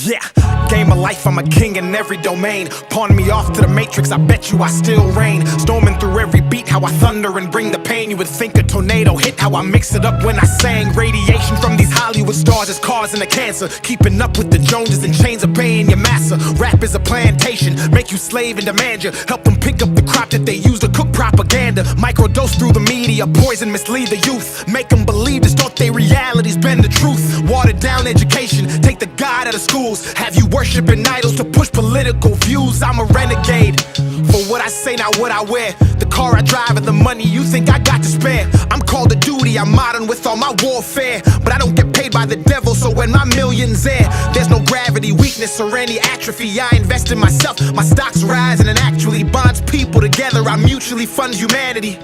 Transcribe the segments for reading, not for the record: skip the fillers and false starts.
Yeah, game of life, I'm a king in every domain. Pawn me off to the matrix, I bet you I still reign. Storming through every beat, how I thunder and bring the pain. You would think a tornado hit, how I mix it up when I sang. Radiation from these Hollywood stars is causing a cancer. Keeping up with the Joneses and chains of paying your massa. Rap is a plantation, make you slave and demand you. Help them pick up the crop that they use to cook propaganda. Microdose through the media, poison, mislead the youth. Make them believe this thought they realities bend the truth. Watered down education, take the God out of schools. Have you worshiping idols to push political views? I'm a renegade. For what I say, not what I wear. The car I drive and the money you think I got to spare. I'm called to duty, I'm modern with all my warfare. But I don't get paid by the devil, so when my million's there, there's no gravity, weakness, or any atrophy. I invest in myself, my stocks rise, and it actually bonds people together. I mutually fund humanity.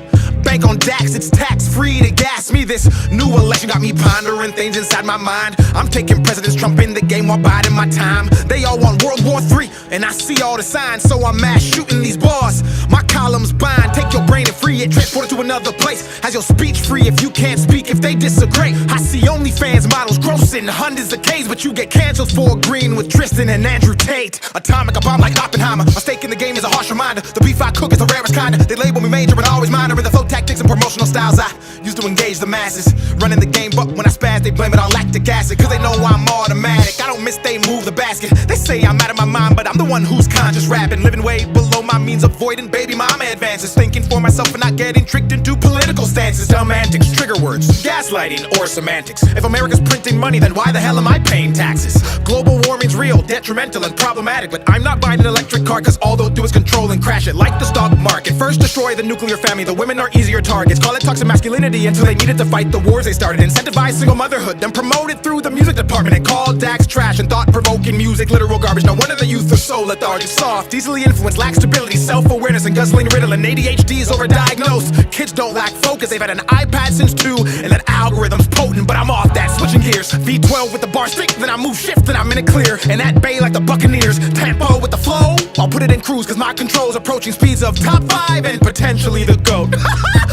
Bank on Dax, it's tax-free to gas me. This new election got me pondering things inside my mind. I'm taking President Trump in the game while biding my time. They all want World War III, and I see all the signs, so I'm mass shooting these bars. My columns bind, take your brain and free it, transport it to another place. Has your speech free if you can't speak, if they disagree. I see OnlyFans models grossing hundreds of Ks, but you get canceled for agreeing with Tristan and Andrew Tate. Atomic, a bomb like Oppenheimer. My stake in the game is a harsh reminder. The beef I cook is the rarest kind. They label me major, but always minor in the flow tactics and promotional styles I use to engage the masses. Running the game, but when I spaz, they blame it on lactic acid. Cause they know I'm automatic, I don't miss, they move the basket. They say I'm out of my mind, but I'm the one who's conscious rapping. Living way below my means, avoiding baby mama advances. Thinking for myself and not getting tricked into political stances. Dumb antics, trigger words, gaslighting, or semantics. If America's printing money, then why the hell am I paying taxes? Global warming's real, detrimental, and problematic. But I'm not buying an electric car, cause all they'll do is control and crash it. Like the stock market, first destroy the nuclear family. The women are easier targets. Call it toxic masculinity until they needed to fight the wars they started. Incentivize single motherhood, then promote it through the music department. And call Dax trash and thought-provoking music literal garbage. No wonder the youth are so lethargic, soft, easily influenced, lack stability, self-awareness, and guzzling Ritalin. ADHD is overdiagnosed. Kids don't lack focus, they've had an iPad since 2, and that algorithm's potent, but I'm off that. Switching gears, V12 with the bar stick, then I move shift, then I'm in it clear. And that bay like the Buccaneers, tempo with the flow, I'll put it in cruise, cause my control's approaching speeds of top 5 and potentially the GOAT.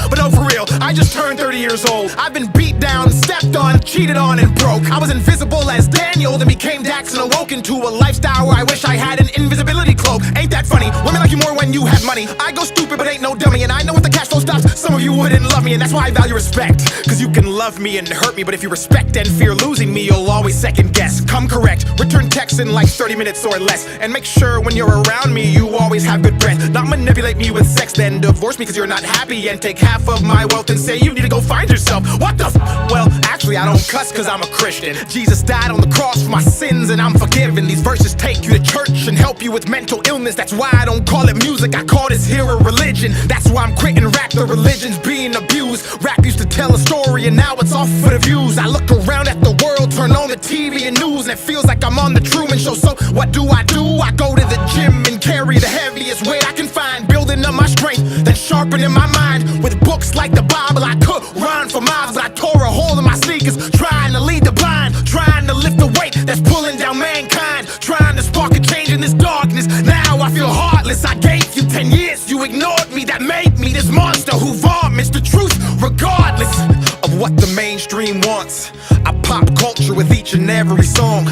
But no, for real, I just turned 30 years old. I've been beat down, stepped on, cheated on, and broke. I was invisible as Daniel, then became Dax and awoke into a lifestyle where I wish I had an invisibility cloak. Ain't that funny? Women like you more when you have money. I go stupid but ain't no dummy, and I know if the cash flow stops, some of you wouldn't love me, and that's why I value respect. Cause you can love me and hurt me, but if you respect and fear losing me, you'll always second guess. Come correct, return text in like 30 minutes or less, and make sure when you're around me, you always have good breath. Not manipulate me with sex, then divorce me cause you're not happy, and take half of my wealth and say you need to go find yourself. What the Well, actually I don't cuss cause I'm a Christian. Jesus died on the cross for my sins and I'm forgiven. These verses take you to church and help you with mental illness. That's why I don't call it music, I call this here a religion. That's why I'm quitting rap, the religion's being abused. Rap used to tell a story and now it's all for the views. I look around at the world, turn on the TV and news, and it feels like I'm on the Truman Show. So what do? I go to the gym and carry the heaviest weight I can find, building up my strength, then sharpening my mind with books like the Bible. I could run for miles, but I tore a hole in my sneakers, trying to lead the blind, trying to lift the weight that's pulling down mankind, trying to spark a change in this darkness. Now I feel heartless. I gave you 10 years, you ignored me, that made me this monster who vomits the truth regardless of what the mainstream wants. I pop culture with each and every song.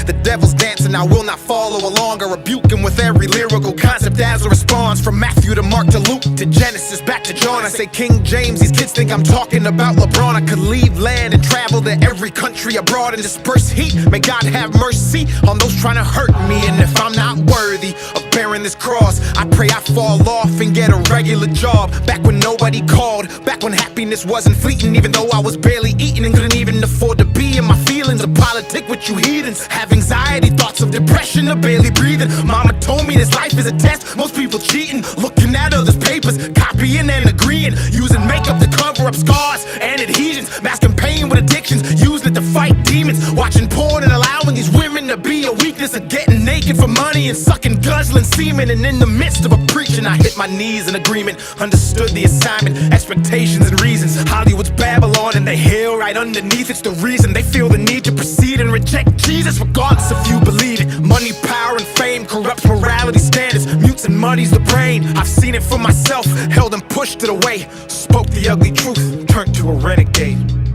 The devil's dancing, I will not follow along. I rebuke him with every lyrical concept as a response. From Matthew to Mark to Luke to Genesis back to John. I say King James, these kids think I'm talking about LeBron. I could leave land and travel to every country abroad and disperse heat. May God have mercy on those trying to hurt me. And if I'm not worthy of bearing this cross, I pray I fall off and get a regular job. Back when nobody called, back when happiness wasn't fleeting, even though I was barely eating and couldn't even afford to be in my feelings. A politic with you heathens, have anxiety, thoughts of depression, or barely breathing. Mama told me this life is a test, most people cheating, looking at others' papers, copying and agreeing, using makeup to cover up scars and adhesions, masking pain with addictions, using it to fight demons, watching porn and allowing these women to be a weakness, of getting naked for money and sucking, guzzling semen. And in the midst of a preaching, I hit my knees in agreement, understood the assignment, expectations and reasons. Hollywood's Babylon and they hail right underneath. It's the reason they feel the need to proceed and reject Jesus, regardless if you believe it. Money, power, and fame corrupts morality standards, mutes and muddies the brain. I've seen it for myself, held and pushed it away, spoke the ugly truth, turned to a renegade.